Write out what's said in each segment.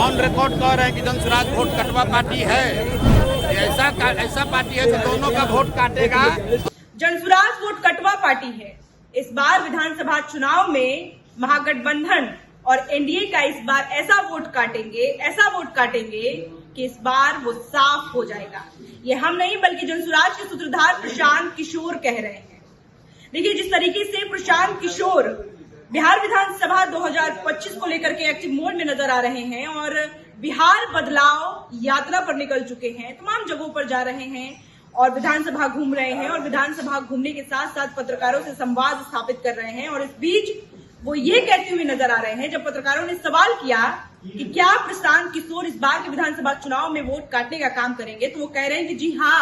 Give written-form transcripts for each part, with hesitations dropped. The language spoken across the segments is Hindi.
ऑन रिकॉर्ड कह रहे हैं कि जनसुराज वोट कटवा पार्टी है। ऐसा पार्टी है जो दोनों का वोट काटेगा। जनसुराज वोट कटवा पार्टी है। इस बार विधानसभा चुनाव में महागठबंधन और एनडीए का इस बार ऐसा वोट काटेंगे कि इस बार वो साफ हो जाएगा। ये हम नहीं बल्कि जनसुराज के सूत्रधार प्रशांत किशोर कह रहे हैं। देखिए, जिस तरीके से प्रशांत किशोर बिहार विधानसभा 2025 को लेकर के एक्टिव मोड में नजर आ रहे हैं और बिहार बदलाव यात्रा पर निकल चुके हैं, तमाम जगहों पर जा रहे हैं और विधानसभा घूम रहे हैं और विधानसभा घूमने के साथ साथ पत्रकारों से संवाद स्थापित कर रहे हैं। और इस बीच वो ये कहते हुए नजर आ रहे हैं, जब पत्रकारों ने सवाल किया कि क्या प्रशांत किशोर इस बार के विधानसभा चुनाव में वोट काटने का काम करेंगे, तो वो कह रहे हैं कि जी हाँ,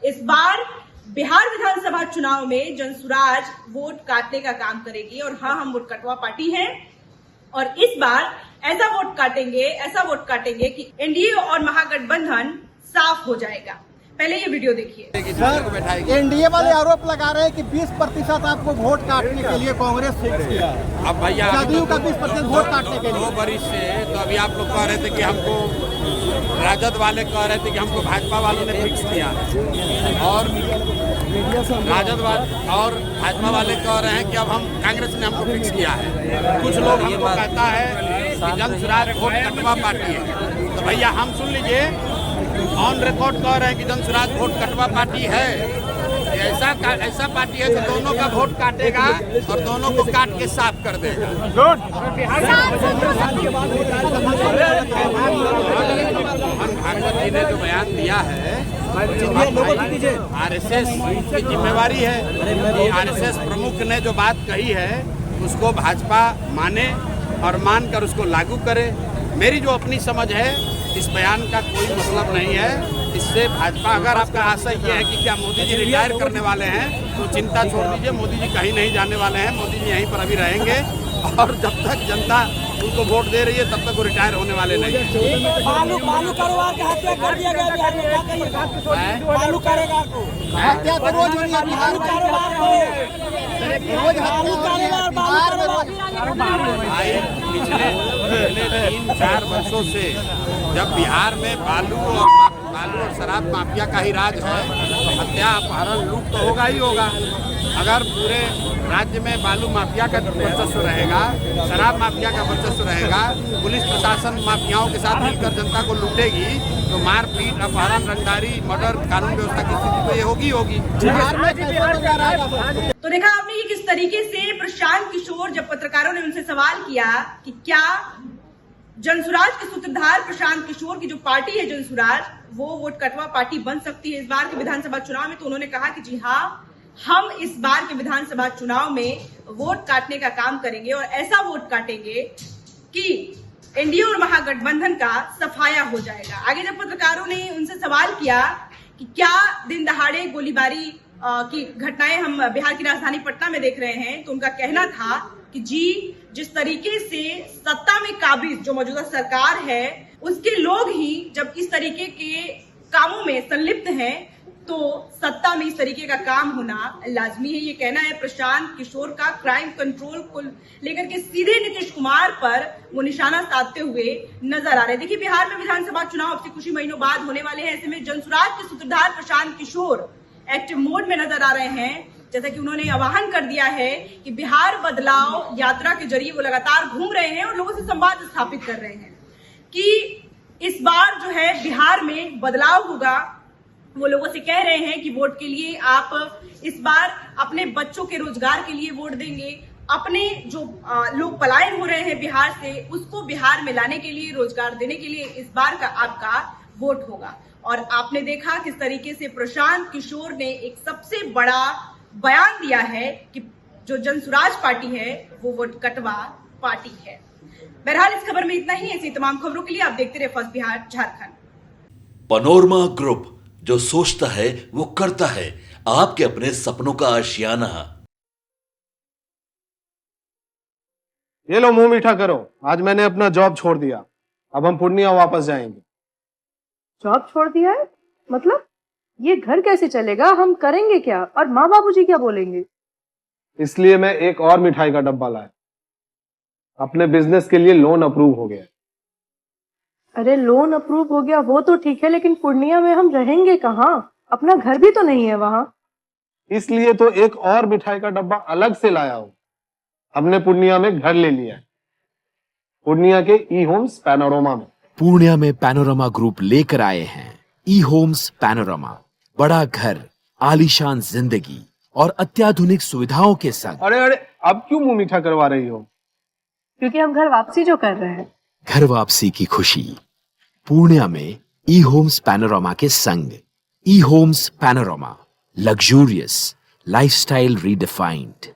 इस बार बिहार विधानसभा चुनाव में जनसुराज वोट काटने का काम करेगी और हाँ, हम वोट कटवा पार्टी हैं और इस बार ऐसा वोट काटेंगे कि एनडीए और महागठबंधन साफ हो जाएगा। पहले ये वीडियो देखिए। एनडीए वाले आरोप लगा रहे हैं कि 20% आपको वोट काटने के लिए कांग्रेस फिक्स किया है। अब भैया जदयू का 20% वोट काटने के लिए 2 बरिस से तो अभी आप लोग कह रहे थे कि हमको राजद वाले कह रहे थे कि हमको भाजपा वालों ने फिक्स किया और राजद वाले और भाजपा वाले कह रहे हैं कि अब हम कांग्रेस ने हमको फिक्स किया है। कुछ लोग हमको कहता है कि जनसुराज वोट कटवा पार्टी है। तो भैया हम सुन लीजिए, ऑन रिकॉर्ड कह रहे हैं कि जनसुराज वोट कटवा पार्टी है। ऐसा पार्टी है जो दोनों का वोट काटेगा और दोनों को काट के साफ कर देगा। भागवत जी ने जो बयान दिया है, आरएसएस की जिम्मेवारी है कि आरएसएस प्रमुख ने जो बात कही है उसको भाजपा माने और मानकर उसको लागू करे। मेरी जो अपनी समझ है, इस बयान का कोई मतलब नहीं है। इससे भाजपा, अगर आपका आशय ये है कि क्या मोदी जी रिटायर करने वाले हैं, तो चिंता छोड़ दीजिए। मोदी जी कहीं नहीं जाने वाले हैं, मोदी जी यहीं पर अभी रहेंगे और जब तक जनता उनको वोट दे रही है तब तक वो रिटायर होने वाले नहीं हैं। बालू कारोबार का हत्या कर दिया गया बिहार में, क्या कहिए? बालू कारोबार को हत्या तो रोज हो रही है बिहार में। पिछले 3-4 वर्षों से जब बिहार में बालू और शराब माफिया का ही राज है, हत्या अपहरण लूट तो होगा ही होगा। अगर पूरे राज्य में बालू माफिया का वर्चस्व रहेगा, शराब माफिया का वर्चस्व रहेगा, पुलिस प्रशासन माफियाओं के साथ मिलकर जनता को लूटेगी, तो मारपीट, अपहरण, रंगदारी, मर्डर, कानून व्यवस्था की स्थिति तो ये होगी। तो देखा आपने ये किस तरीके से प्रशांत किशोर, जब पत्रकारों ने उनसे सवाल किया कि क्या जनसुराज के सूत्रधार प्रशांत किशोर की जो पार्टी है जनसुराज, वो वोट कटवा पार्टी बन सकती है इस बार के विधानसभा चुनाव में, तो उन्होंने कहा कि जी हाँ, हम इस बार के विधानसभा चुनाव में वोट काटने का काम करेंगे और ऐसा वोट काटेंगे कि एनडीए और महागठबंधन का सफाया हो जाएगा। आगे जब पत्रकारों ने उनसे सवाल किया कि क्या दिन दहाड़े गोलीबारी की घटनाएं हम बिहार की राजधानी पटना में देख रहे हैं, तो उनका कहना था कि जी, जिस तरीके से सत्ता में काबिज जो मौजूदा सरकार है, उसके लोग ही जब इस तरीके के कामों में संलिप्त हैं, तो सत्ता में इस तरीके का काम होना लाजमी है। ये कहना है प्रशांत किशोर का। क्राइम कंट्रोल को लेकर के सीधे नीतीश कुमार पर वो निशाना साधते हुए नजर आ रहे हैं। देखिए, बिहार में विधानसभा चुनाव अब से कुछ ही महीनों बाद होने वाले हैं। ऐसे में जनसुराज के सूत्रधार प्रशांत किशोर एक्टिव मोड में नजर आ रहे हैं। जैसा कि उन्होंने आह्वान कर दिया है कि बिहार बदलाव यात्रा के जरिए वो लगातार घूम रहे हैं और लोगों से संवाद स्थापित कर रहे हैं कि इस बार जो है बिहार में बदलाव होगा। वो लोगों से कह रहे हैं कि वोट के लिए आप इस बार अपने बच्चों के रोजगार के लिए वोट देंगे, अपने जो लोग पलायन हो रहे हैं बिहार से, उसको बिहार में लाने के लिए, रोजगार देने के लिए इस बार का आपका वोट होगा। और आपने देखा किस तरीके से प्रशांत किशोर ने एक सबसे बड़ा बयान दिया है कि जो जनसुराज पार्टी है वो वोट कटवा पार्टी है। बहरहाल इस खबर में इतना ही। ऐसी तमाम खबरों के लिए आप देखते रहे first Bihar Jharkhand. Panorama group, जो सोचता है वो करता है। आपके अपने सपनों का आशियाना। ये लो, मुंह मीठा करो। आज मैंने अपना जॉब छोड़ दिया, अब हम पूर्णिया वापस जाएंगे। जॉब छोड़ दिया है? मतलब ये घर कैसे चलेगा? हम करेंगे क्या? और माँ बाबूजी क्या बोलेंगे? इसलिए मैं एक और मिठाई का डब्बा लाया। अपने बिजनेस के लिए लोन अप्रूव हो गया। अरे लोन अप्रूव हो गया वो तो ठीक है, लेकिन पूर्णिया में हम रहेंगे कहाँ? अपना घर भी तो नहीं है वहाँ। इसलिए तो एक और मिठाई का डब्बा अलग से लाया हूँ। हमने पूर्णिया में घर ले लिया है, पूर्णिया के ई होम्स पैनोरमा में। पूर्णिया में पैनोरमा ग्रुप लेकर आए हैं ई होम्स पैनोरमा। बड़ा घर, आलीशान जिंदगी और अत्याधुनिक सुविधाओं के संग। अरे अब क्यों मुंह मीठा करवा रही हो? क्योंकि हम घर वापसी जो कर रहे हैं। घर वापसी की खुशी पूर्णिया में ई होम्स पैनोरमा के संग। ई Homes Panorama, luxurious lifestyle redefined.